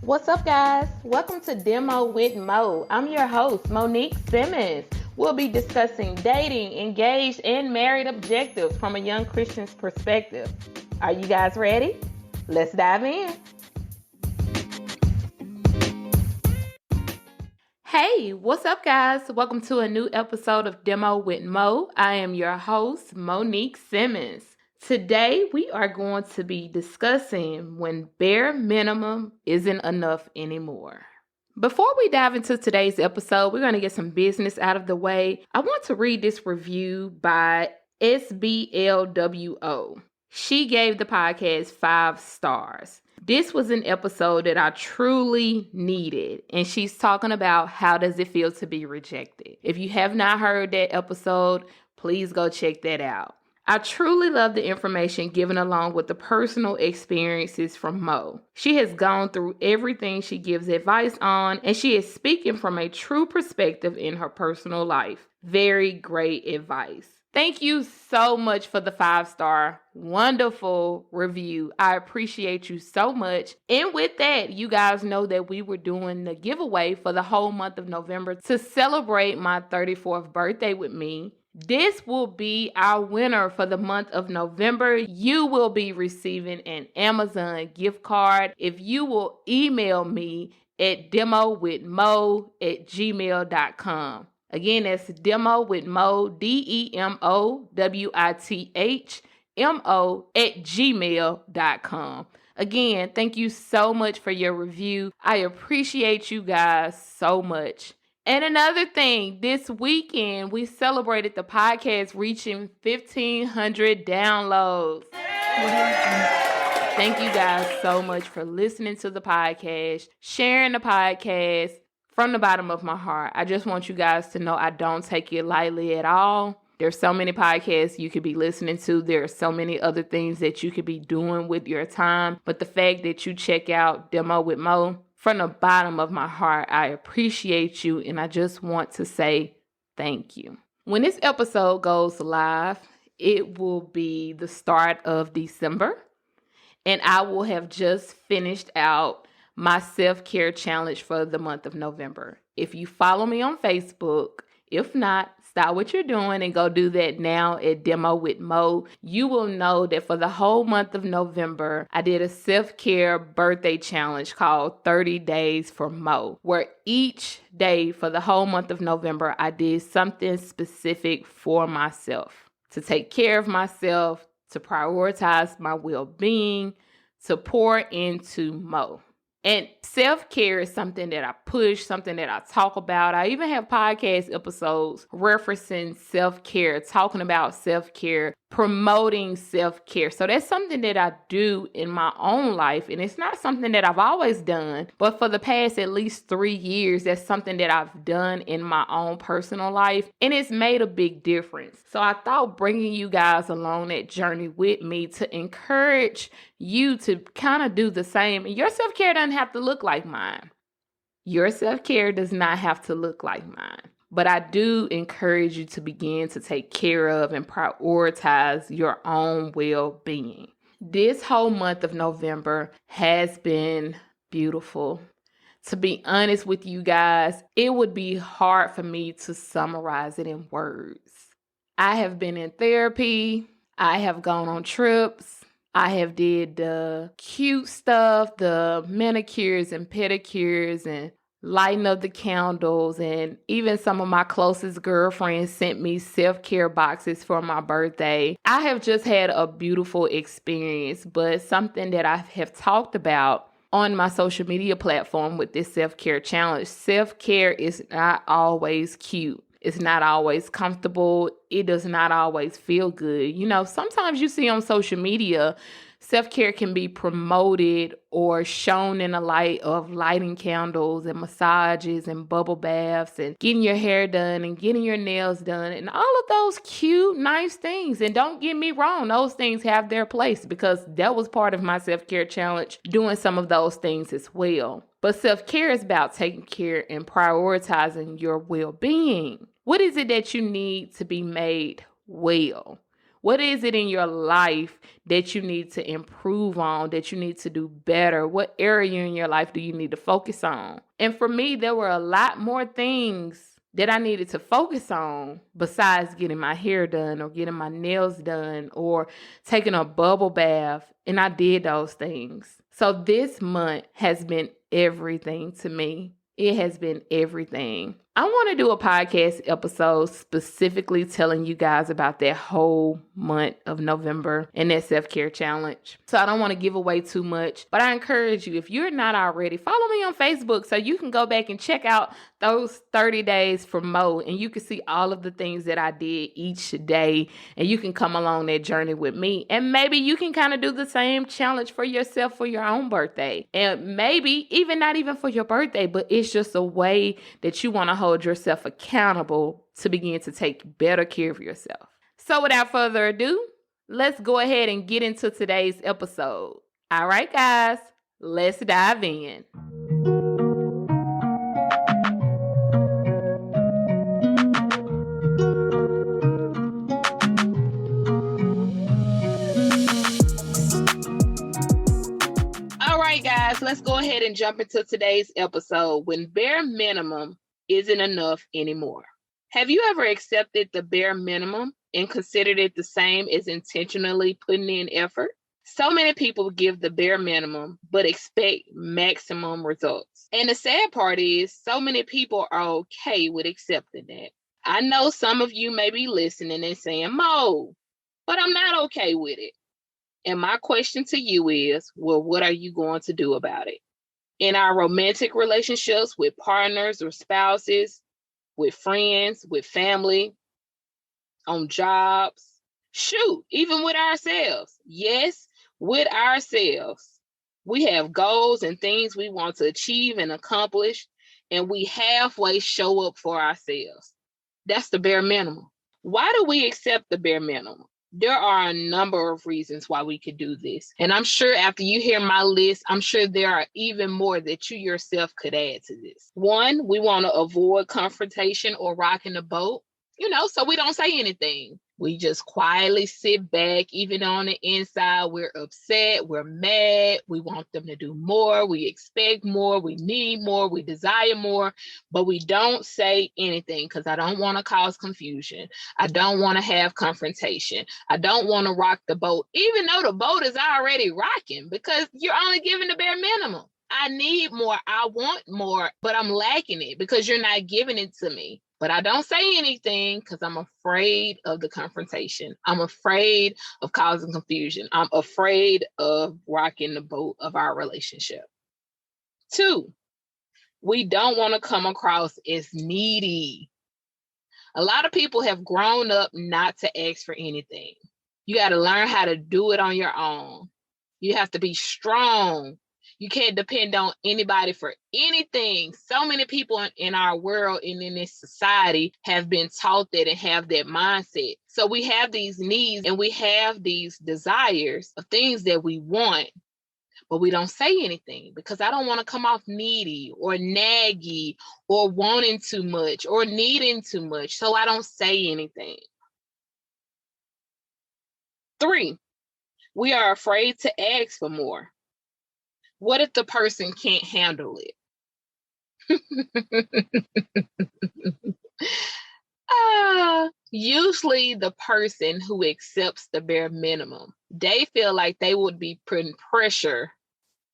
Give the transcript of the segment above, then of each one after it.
What's up, guys? Welcome to Demo with Mo. I'm your host, Monique Simmons. We'll be discussing dating, engaged, and married objectives from a young Christian's perspective. Are you guys ready? Let's dive in. Hey, what's up, guys? Welcome to a new episode of Demo with Mo. I am your host, Monique Simmons. Today, we are going to be discussing when bare minimum isn't enough anymore. Before we dive into today's episode, we're going to get some business out of the way. I want to read this review by SBLWO. She gave the podcast 5 stars. This was an episode that I truly needed, and she's talking about how does it feel to be rejected. If you have not heard that episode, please go check that out. I truly love the information given along with the personal experiences from Mo. She has gone through everything she gives advice on, and she is speaking from a true perspective in her personal life. Very great advice. Thank you so much for the 5-star wonderful review. I appreciate you so much. And with that, you guys know that we were doing the giveaway for the whole month of November to celebrate my 34th birthday with me. This will be our winner for the month of November. You will be receiving an Amazon gift card if you will email me at demowithmo@gmail.com. Again, that's demowithmo, DEMOWITHMO@gmail.com. Again, thank you so much for your review. I appreciate you guys so much. And another thing, this weekend, we celebrated the podcast reaching 1,500 downloads. Thank you guys so much for listening to the podcast, sharing the podcast from the bottom of my heart. I just want you guys to know I don't take it lightly at all. There's so many podcasts you could be listening to. There are so many other things that you could be doing with your time. But the fact that you check out Demo with Mo, from the bottom of my heart, I appreciate you, and I just want to say thank you. When this episode goes live, it will be the start of December, and I will have just finished out my self-care challenge for the month of November. If you follow me on Facebook, if not, stop what you're doing and go do that now at Demo with Mo. You will know that for the whole month of November, I did a self-care birthday challenge called 30 Days for Mo, where each day for the whole month of November, I did something specific for myself, to take care of myself, to prioritize my well-being, to pour into Mo. And self-care is something that I push, something that I talk about. I even have podcast episodes referencing self-care, talking about self-care, promoting self-care. So that's something that I do in my own life. And it's not something that I've always done, but for the past at least 3 years, that's something that I've done in my own personal life. And it's made a big difference. So I thought bringing you guys along that journey with me to encourage you to kind of do the same. And your self-care doesn't have to look like mine. Your self-care does not have to look like mine. But I do encourage you to begin to take care of and prioritize your own well-being. This whole month of November has been beautiful. To be honest with you guys, it would be hard for me to summarize it in words. I have been in therapy. I have gone on trips. I have did the cute stuff, the manicures and pedicures and lighting up the candles, and even some of my closest girlfriends sent me self-care boxes for my birthday. I have just had a beautiful experience, but something that I have talked about on my social media platform with this self-care challenge. Self-care is not always cute. It's not always comfortable. It does not always feel good. You know, sometimes you see on social media, self-care can be promoted or shown in a light of lighting candles and massages and bubble baths and getting your hair done and getting your nails done and all of those cute, nice things. And don't get me wrong, those things have their place because that was part of my self-care challenge, doing some of those things as well. But self-care is about taking care and prioritizing your well-being. What is it that you need to be made well? What is it in your life that you need to improve on, that you need to do better? What area in your life do you need to focus on? And for me, there were a lot more things that I needed to focus on besides getting my hair done or getting my nails done or taking a bubble bath. And I did those things. So this month has been everything to me. It has been everything. I want to do a podcast episode specifically telling you guys about that whole month of November and that self-care challenge. So I don't want to give away too much, but I encourage you, if you're not already, follow me on Facebook so you can go back and check out those 30 days for Mo, and you can see all of the things that I did each day, and you can come along that journey with me. And maybe you can kind of do the same challenge for yourself for your own birthday. And maybe even not even for your birthday, but it's just a way that you want to hold yourself accountable to begin to take better care of yourself. So without further ado, let's go ahead and get into today's episode. All right, guys, let's dive in. All right, guys, let's go ahead and jump into today's episode when bare minimum isn't enough anymore. Have you ever accepted the bare minimum and considered it the same as intentionally putting in effort? So many people give the bare minimum, but expect maximum results. And the sad part is, so many people are okay with accepting that. I know some of you may be listening and saying, Mo, but I'm not okay with it. And my question to you is, well, what are you going to do about it? In our romantic relationships with partners or spouses, with friends, with family, on jobs, shoot, even with ourselves. Yes, with ourselves. We have goals and things we want to achieve and accomplish, and we halfway show up for ourselves. That's the bare minimum. Why do we accept the bare minimum? There are a number of reasons why we could do this. And I'm sure after you hear my list, I'm sure there are even more that you yourself could add to this. One, we want to avoid confrontation or rocking the boat, so we don't say anything. We just quietly sit back. Even on the inside, we're upset, we're mad, we want them to do more, we expect more, we need more, we desire more, but we don't say anything because I don't want to cause confusion. I don't want to have confrontation. I don't want to rock the boat, even though the boat is already rocking, because you're only giving the bare minimum. I need more, I want more, but I'm lacking it because you're not giving it to me. But I don't say anything because I'm afraid of the confrontation. I'm afraid of causing confusion. I'm afraid of rocking the boat of our relationship. Two, we don't want to come across as needy. A lot of people have grown up not to ask for anything. You got to learn how to do it on your own. You have to be strong. You can't depend on anybody for anything. So many people in our world and in this society have been taught that and have that mindset. So we have these needs and we have these desires of things that we want, but we don't say anything because I don't want to come off needy or naggy or wanting too much or needing too much. So I don't say anything. Three, we are afraid to ask for more. What if the person can't handle it? Usually the person who accepts the bare minimum, they feel like they would be putting pressure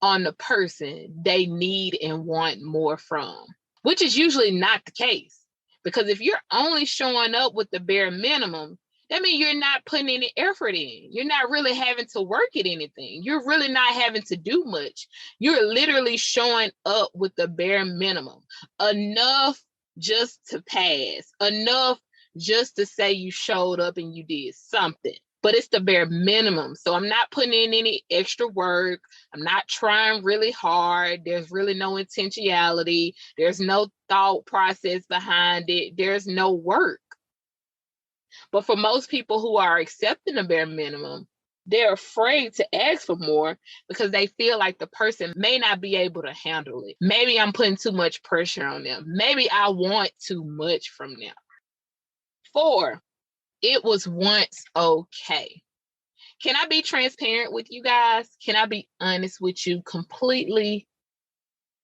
on the person they need and want more from, which is usually not the case. Because if you're only showing up with the bare minimum, that means you're not putting any effort in. You're not really having to work at anything. You're really not having to do much. You're literally showing up with the bare minimum. Enough just to pass. Enough just to say you showed up and you did something. But it's the bare minimum. So I'm not putting in any extra work. I'm not trying really hard. There's really no intentionality. There's no thought process behind it. There's no work. But for most people who are accepting the bare minimum, they're afraid to ask for more because they feel like the person may not be able to handle it. Maybe I'm putting too much pressure on them. Maybe I want too much from them. 4, it was once okay. Can I be transparent with you guys? Can I be honest with you? Completely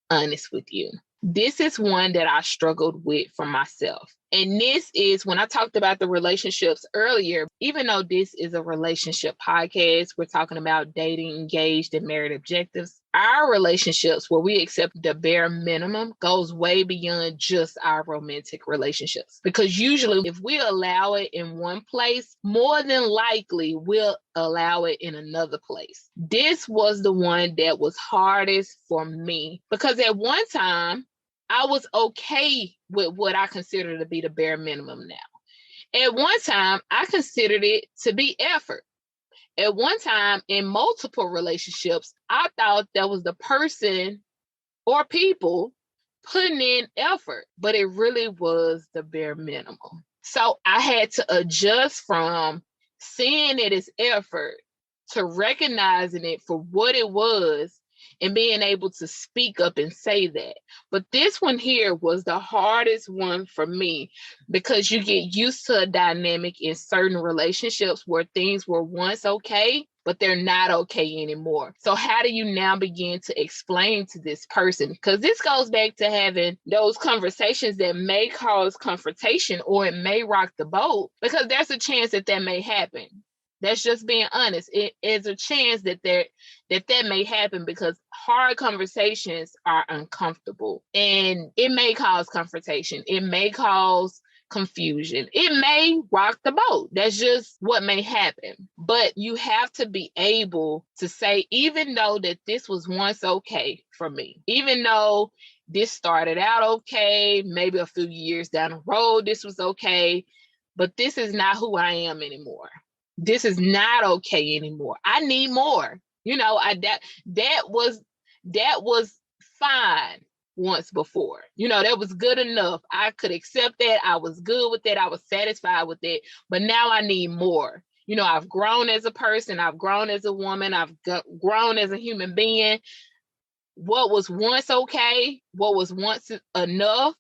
honest with you. This is one that I struggled with for myself. And this is when I talked about the relationships earlier, even though this is a relationship podcast, we're talking about dating, engaged, and married objectives. Our relationships where we accept the bare minimum goes way beyond just our romantic relationships. Because usually if we allow it in one place, more than likely we'll allow it in another place. This was the one that was hardest for me because at one time, I was okay with what I consider to be the bare minimum now. At one time, I considered it to be effort. At one time, in multiple relationships, I thought that was the person or people putting in effort, but it really was the bare minimum. So I had to adjust from seeing it as effort to recognizing it for what it was and being able to speak up and say that. But this one here was the hardest one for me because you get used to a dynamic in certain relationships where things were once okay, but they're not okay anymore. So how do you now begin to explain to this person? Because this goes back to having those conversations that may cause confrontation or it may rock the boat because there's a chance that that may happen. That's just being honest. It is a chance that that may happen because hard conversations are uncomfortable and it may cause confrontation. It may cause confusion. It may rock the boat. That's just what may happen. But you have to be able to say, even though that this was once okay for me, even though this started out okay, maybe a few years down the road, this was okay, but this is not who I am anymore. This is not okay anymore. I need more. You know, that was fine once before. You know, that was good enough. I could accept that. I was good with that. I was satisfied with it. But now I need more. You know, I've grown as a person. I've grown as a woman. I've grown as a human being. What was once okay, what was once enough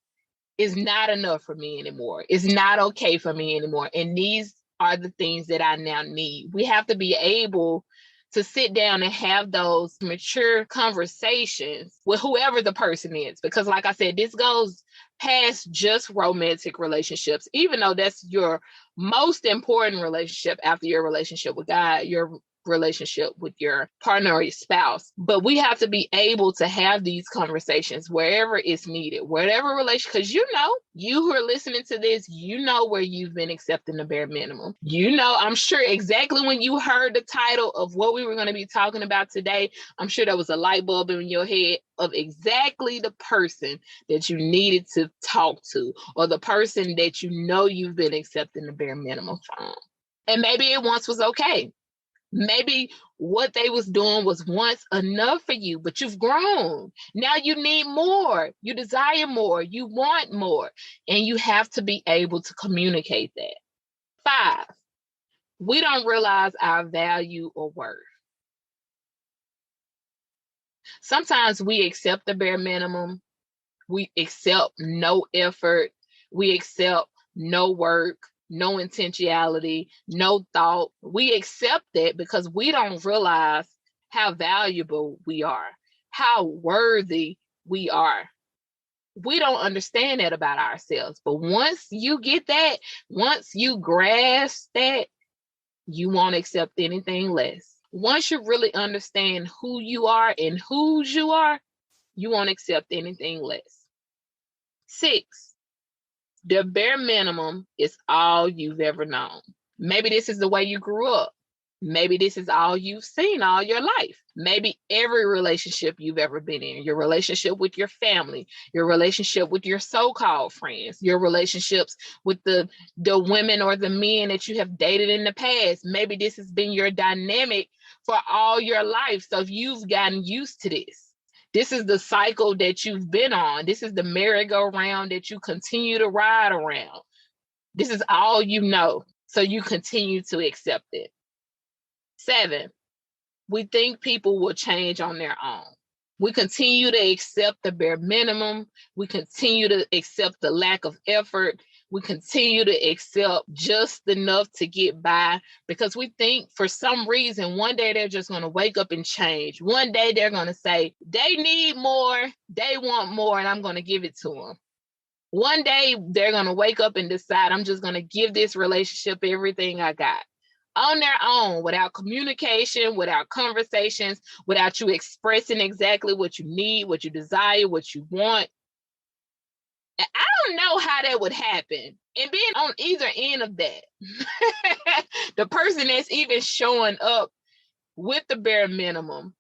is not enough for me anymore. It's not okay for me anymore. And these are the things that I now need. We have to be able to sit down and have those mature conversations with whoever the person is. Because like I said, this goes past just romantic relationships, even though that's your most important relationship after your relationship with God, your relationship with your partner or your spouse. But we have to be able to have these conversations wherever it's needed, whatever relation, because you know, you who are listening to this, you know where you've been accepting the bare minimum. You know, I'm sure exactly when you heard the title of what we were going to be talking about today, I'm sure there was a light bulb in your head of exactly the person that you needed to talk to or the person that you know you've been accepting the bare minimum from. And maybe it once was okay. Maybe what they was doing was once enough for you, but you've grown. Now you need more. You desire more. You want more. And you have to be able to communicate that. 5, we don't realize our value or worth. Sometimes we accept the bare minimum. We accept no effort. We accept no work, no intentionality, no thought. We accept that because we don't realize how valuable we are, how worthy we are. We don't understand that about ourselves. But once you get that, once you grasp that, you won't accept anything less. Once you really understand who you are and whose you are, you won't accept anything less. 6, the bare minimum is all you've ever known. Maybe this is the way you grew up. Maybe this is all you've seen all your life. Maybe every relationship you've ever been in, your relationship with your family, your relationship with your so-called friends, your relationships with the women or the men that you have dated in the past. Maybe this has been your dynamic for all your life. So if you've gotten used to this, this is the cycle that you've been on. This is the merry-go-round that you continue to ride around. This is all you know. So you continue to accept it. 7, we think people will change on their own. We continue to accept the bare minimum. We continue to accept the lack of effort. We continue to accept just enough to get by because we think for some reason one day they're just going to wake up and change. One day they're going to say they need more, they want more, and I'm going to give it to them. One day they're going to wake up and decide I'm just going to give this relationship everything I got on their own, without communication, without conversations, without you expressing exactly what you need, what you desire, what you want. I don't know how that would happen. And being on either end of that, the person that's even showing up with the bare minimum,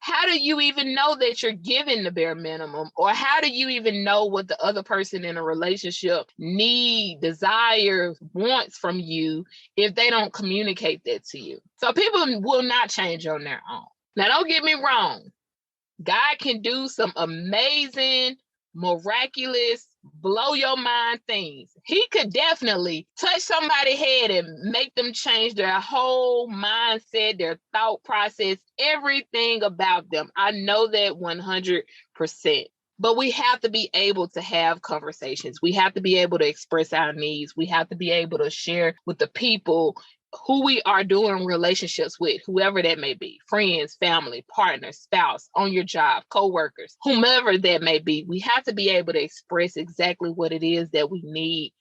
how do you even know that you're giving the bare minimum? Or how do you even know what the other person in a relationship need, desires, wants from you if they don't communicate that to you? So people will not change on their own. Now, don't get me wrong. God can do some amazing, miraculous, blow your mind things. He could definitely touch somebody's head and make them change their whole mindset, their thought process, everything about them. I know that 100%. But we have to be able to have conversations. We have to be able to express our needs. We have to be able to share with the people who we are doing relationships with, whoever that may be, friends, family, partner, spouse, on your job, coworkers, whomever that may be. We have to be able to express exactly what it is that we need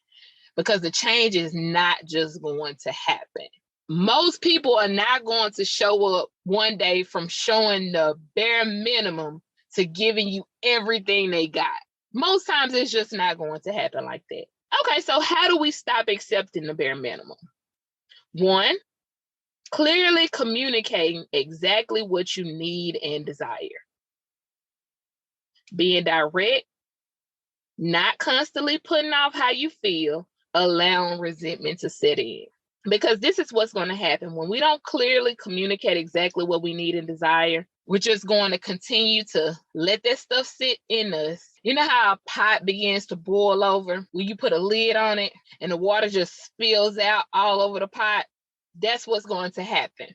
because the change is not just going to happen. Most people are not going to show up one day from showing the bare minimum to giving you everything they got. Most times it's just not going to happen like that. Okay, so how do we stop accepting the bare minimum? One, clearly communicating exactly what you need and desire. Being direct, not constantly putting off how you feel, allowing resentment to set in. Because this is what's going to happen. When we don't clearly communicate exactly what we need and desire, we're just going to continue to let that stuff sit in us. You know how a pot begins to boil over when you put a lid on it and the water just spills out all over the pot? That's what's going to happen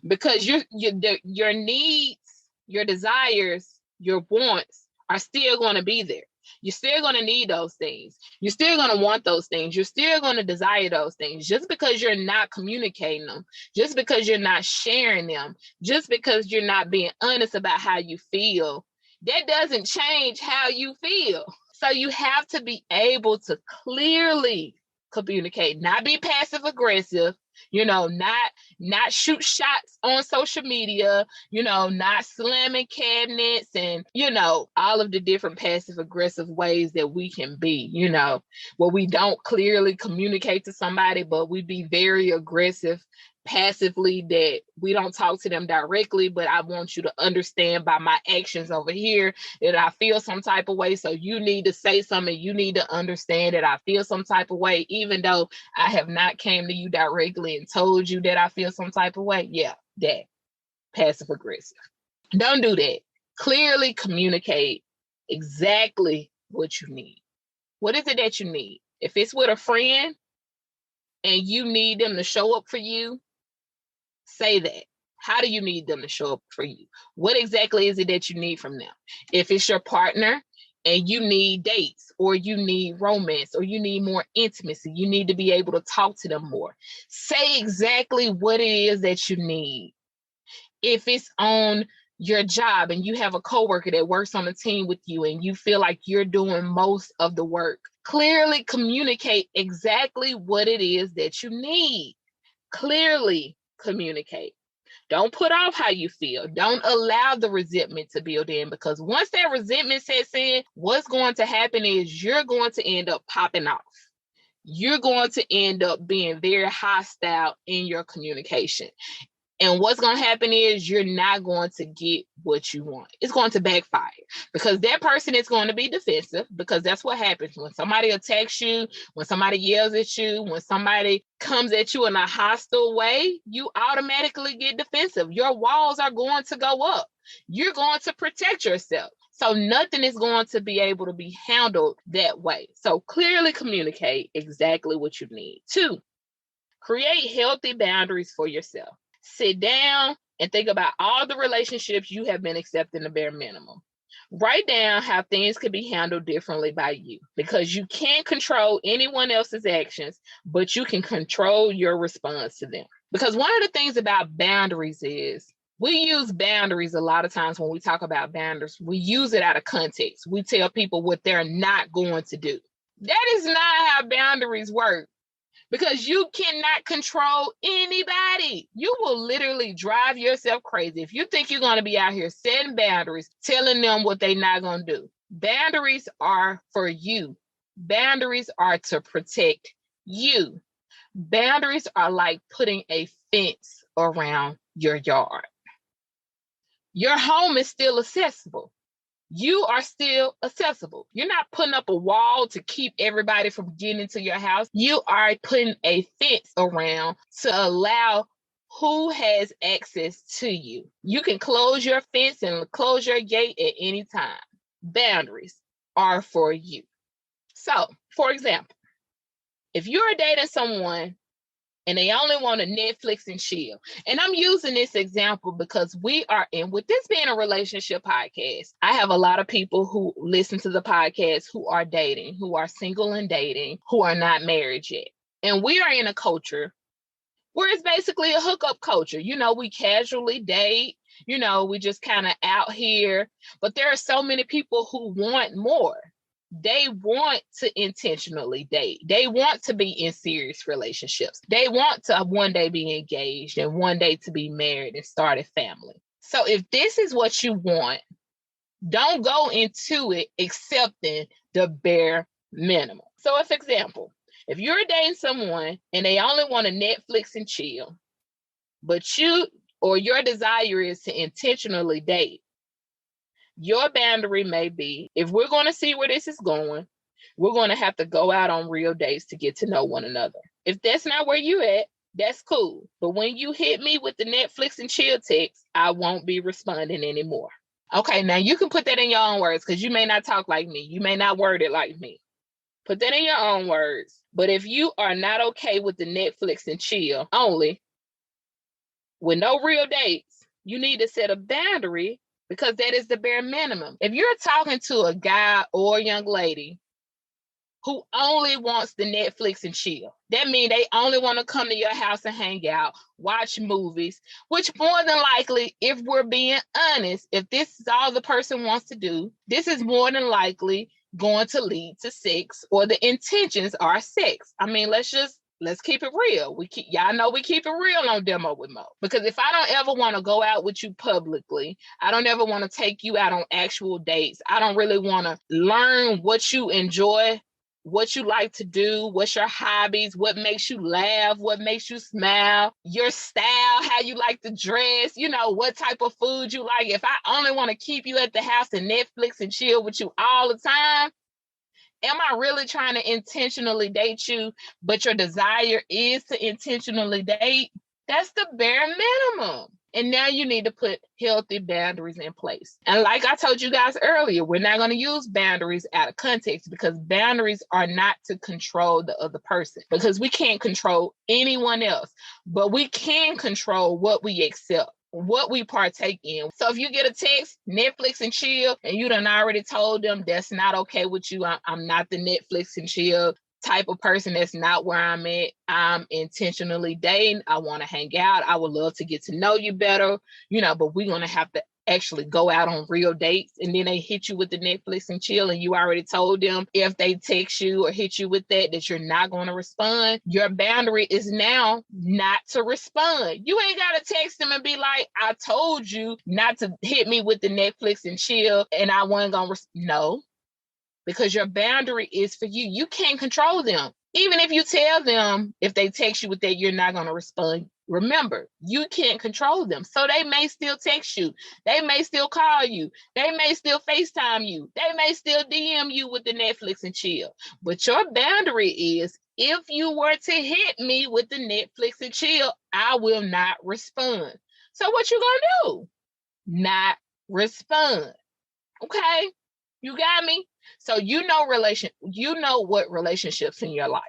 because your needs, your desires, your wants are still going to be there. You're still going to need those things. You're still going to want those things. You're still going to desire those things. Just because you're not communicating them, just because you're not sharing them, just because you're not being honest about how you feel, that doesn't change how you feel. So you have to be able to clearly communicate, not be passive aggressive, not shoot shots on social media, not slamming cabinets and, all of the different passive aggressive ways that we can be, where we don't clearly communicate to somebody, but we be very aggressive passively, that we don't talk to them directly, but I want you to understand by my actions over here that I feel some type of way. So you need to say something. You need to understand that I feel some type of way, even though I have not came to you directly and told you that I feel some type of way. Yeah, that passive aggressive. Don't do that. Clearly communicate exactly what you need. What is it that you need? If it's with a friend and you need them to show up for you, say that. How do you need them to show up for you? What exactly is it that you need from them? If it's your partner and you need dates or you need romance or you need more intimacy, you need to be able to talk to them more. Say exactly what it is that you need. If it's on your job and you have a coworker that works on a team with you and you feel like you're doing most of the work, clearly communicate exactly what it is that you need. Clearly communicate. Don't put off how you feel. Don't allow the resentment to build in, because once that resentment sets in, what's going to happen is you're going to end up popping off. You're going to end up being very hostile in your communication. And what's going to happen is you're not going to get what you want. It's going to backfire because that person is going to be defensive, because that's what happens when somebody attacks you, when somebody yells at you, when somebody comes at you in a hostile way, you automatically get defensive. Your walls are going to go up. You're going to protect yourself. So nothing is going to be able to be handled that way. So clearly communicate exactly what you need. 2, create healthy boundaries for yourself. Sit down and think about all the relationships you have been accepting the bare minimum. Write down how things could be handled differently by you, because you can't control anyone else's actions, but you can control your response to them. Because one of the things about boundaries is we use boundaries a lot of times when we talk about boundaries. We use it out of context. We tell people what they're not going to do. That is not how boundaries work, because you cannot control anybody. You will literally drive yourself crazy if you think you're going to be out here setting boundaries, telling them what they're not going to do. Boundaries are for you. Boundaries are to protect you. Boundaries are like putting a fence around your yard. Your home is still accessible. You are still accessible. You're not putting up a wall to keep everybody from getting into your house. You are putting a fence around to allow who has access to you. You can close your fence and close your gate at any time. Boundaries are for you. So, for example, if you're dating someone and they only want to Netflix and chill. And I'm using this example because we are with this being a relationship podcast, I have a lot of people who listen to the podcast who are dating, who are single and dating, who are not married yet. And we are in a culture where it's basically a hookup culture. You know, we casually date, you know, we just kind of out here, but there are so many people who want more. They want to intentionally date. They want to be in serious relationships. They want to one day be engaged and one day to be married and start a family. So if this is what you want, don't go into it accepting the bare minimum. So, for example, if you're dating someone and they only want to Netflix and chill, but you or your desire is to intentionally date, your boundary may be, if we're going to see where this is going, we're going to have to go out on real dates to get to know one another. If that's not where you at, that's cool. But when you hit me with the Netflix and chill text, I won't be responding anymore. Okay, now you can put that in your own words because you may not talk like me. You may not word it like me. Put that in your own words. But if you are not okay with the Netflix and chill only, with no real dates, you need to set a boundary, because that is the bare minimum. If you're talking to a guy or a young lady who only wants the Netflix and chill, that means they only want to come to your house and hang out, watch movies, which more than likely, if we're being honest, if this is all the person wants to do, this is more than likely going to lead to sex, or the intentions are sex. I mean, let's keep it real. Y'all know we keep it real on Demo with Mo. Because if I don't ever want to go out with you publicly, I don't ever want to take you out on actual dates. I don't really want to learn what you enjoy, what you like to do, what's your hobbies, what makes you laugh, what makes you smile, your style, how you like to dress, you know, what type of food you like. If I only want to keep you at the house and Netflix and chill with you all the time, am I really trying to intentionally date you, but your desire is to intentionally date? That's the bare minimum. And now you need to put healthy boundaries in place. And like I told you guys earlier, we're not going to use boundaries out of context, because boundaries are not to control the other person, because we can't control anyone else, but we can control what we accept, what we partake in. So if you get a text, Netflix and chill, and you done already told them that's not okay with you, I'm not the Netflix and chill type of person. That's not where I'm at. I'm intentionally dating. I want to hang out. I would love to get to know you better, you know, but we're going to have to actually go out on real dates. And then they hit you with the Netflix and chill, and you already told them if they text you or hit you with that you're not going to respond. Your boundary is now not to respond. You ain't got to text them and be like, I told you not to hit me with the Netflix and chill and I wasn't going to no, because your boundary is for you. You can't control them. Even if you tell them, if they text you with that, you're not going to respond. Remember, you can't control them. So they may still text you. They may still call you. They may still FaceTime you. They may still DM you with the Netflix and chill. But your boundary is, if you were to hit me with the Netflix and chill, I will not respond. So what you going to do? Not respond. Okay? You got me? So you know what relationships in your life.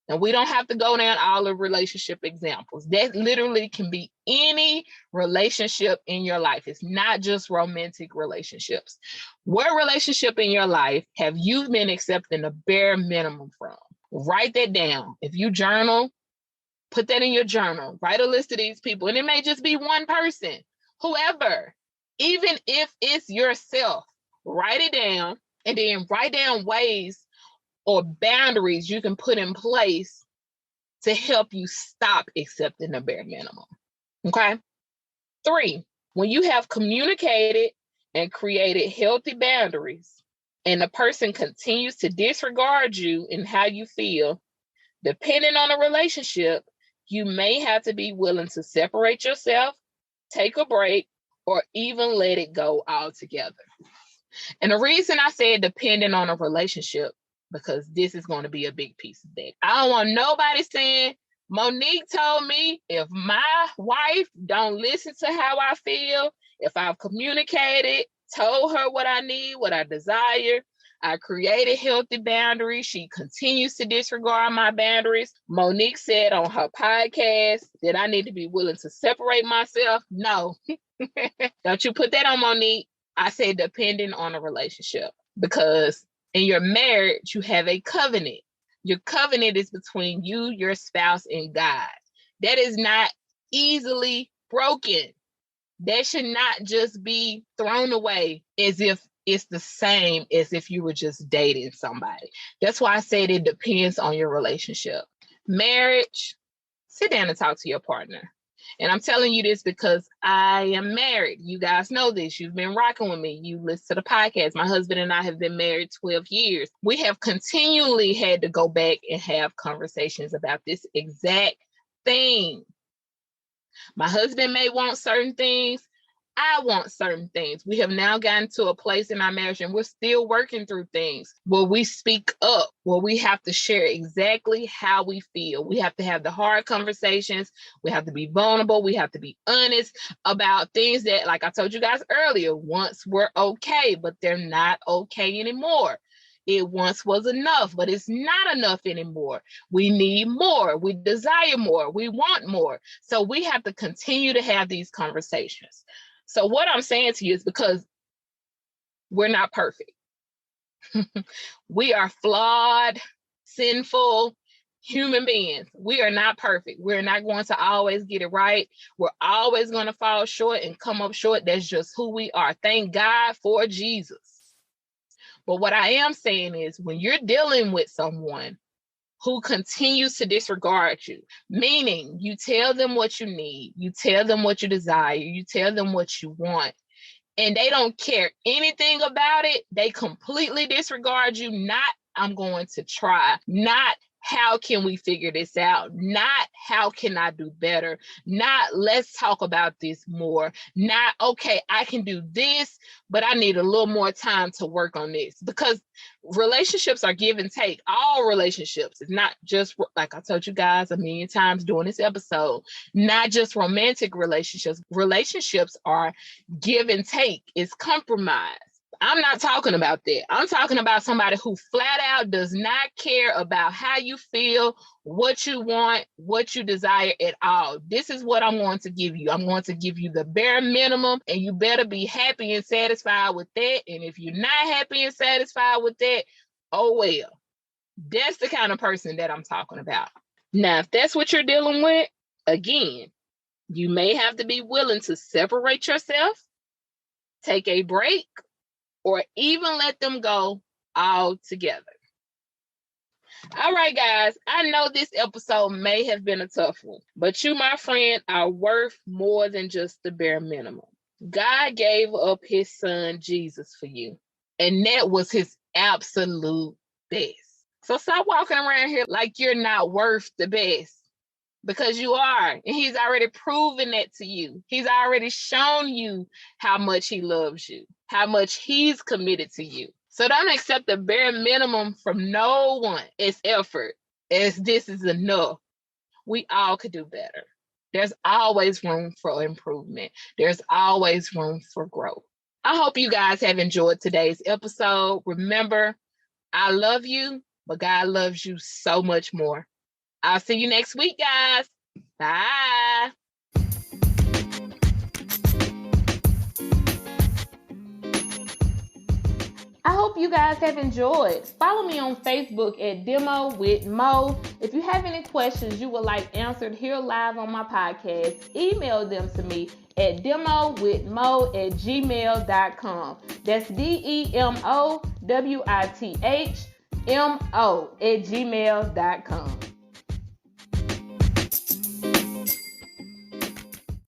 And we don't have to go down all the relationship examples. That literally can be any relationship in your life. It's not just romantic relationships. What relationship in your life have you been accepting the bare minimum from? Write that down. If you journal, put that in your journal. Write a list of these people. And it may just be one person, whoever. Even if it's yourself, write it down and then write down ways or boundaries you can put in place to help you stop accepting the bare minimum. Okay? 3, when you have communicated and created healthy boundaries and the person continues to disregard you and how you feel, depending on the relationship, you may have to be willing to separate yourself, take a break, or even let it go altogether. And the reason I said depending on a relationship, because this is going to be a big piece of that. I don't want nobody saying, Monique told me if my wife don't listen to how I feel, if I've communicated, told her what I need, what I desire, I created healthy boundaries, she continues to disregard my boundaries. Monique said on her podcast that I need to be willing to separate myself. No, don't you put that on Monique. I said depending on a relationship, because in your marriage, you have a covenant. Your covenant is between you, your spouse, and God. That is not easily broken. That should not just be thrown away as if it's the same as if you were just dating somebody. That's why I said it depends on your relationship. Marriage, sit down and talk to your partner. And I'm telling you this because I am married. You guys know this. You've been rocking with me. You listen to the podcast. My husband and I have been married 12 years. We have continually had to go back and have conversations about this exact thing. My husband may want certain things. I want certain things. We have now gotten to a place in our marriage and we're still working through things where we speak up, where we have to share exactly how we feel. We have to have the hard conversations. We have to be vulnerable. We have to be honest about things that, like I told you guys earlier, once were okay, but they're not okay anymore. It once was enough, but it's not enough anymore. We need more. We desire more. We want more. So we have to continue to have these conversations. So what I'm saying to you is because we're not perfect. We are flawed, sinful human beings. We are not perfect. We're not going to always get it right. We're always going to fall short and come up short. That's just who we are. Thank God for Jesus. But what I am saying is when you're dealing with someone who continues to disregard you, meaning you tell them what you need, you tell them what you desire, you tell them what you want, and they don't care anything about it, they completely disregard you, not I'm going to try, not how can we figure this out, not how can I do better, not let's talk about this more, not okay, I can do this, but I need a little more time to work on this. Because relationships are give and take. All relationships. It's not just, like I told you guys a million times during this episode, not just romantic relationships. Relationships are give and take. It's compromise. I'm not talking about that. I'm talking about somebody who flat out does not care about how you feel, what you want, what you desire at all. This is what I'm going to give you. I'm going to give you the bare minimum, and you better be happy and satisfied with that. And if you're not happy and satisfied with that, oh well. That's the kind of person that I'm talking about. Now, if that's what you're dealing with, again, you may have to be willing to separate yourself, take a break, or even let them go altogether. All right, guys, I know this episode may have been a tough one, but you, my friend, are worth more than just the bare minimum. God gave up his son, Jesus, for you, and that was his absolute best. So stop walking around here like you're not worth the best, because you are, and he's already proven that to you. He's already shown you how much he loves you, how much he's committed to you. So don't accept the bare minimum from no one as effort, as this is enough. We all could do better. There's always room for improvement. There's always room for growth. I hope you guys have enjoyed today's episode. Remember, I love you, but God loves you so much more. I'll see you next week, guys. Bye. I hope you guys have enjoyed. Follow me on Facebook at Demo with Mo. If you have any questions you would like answered here live on my podcast, email them to me at demowithmo@gmail.com. That's DEMOWITHMO@gmail.com.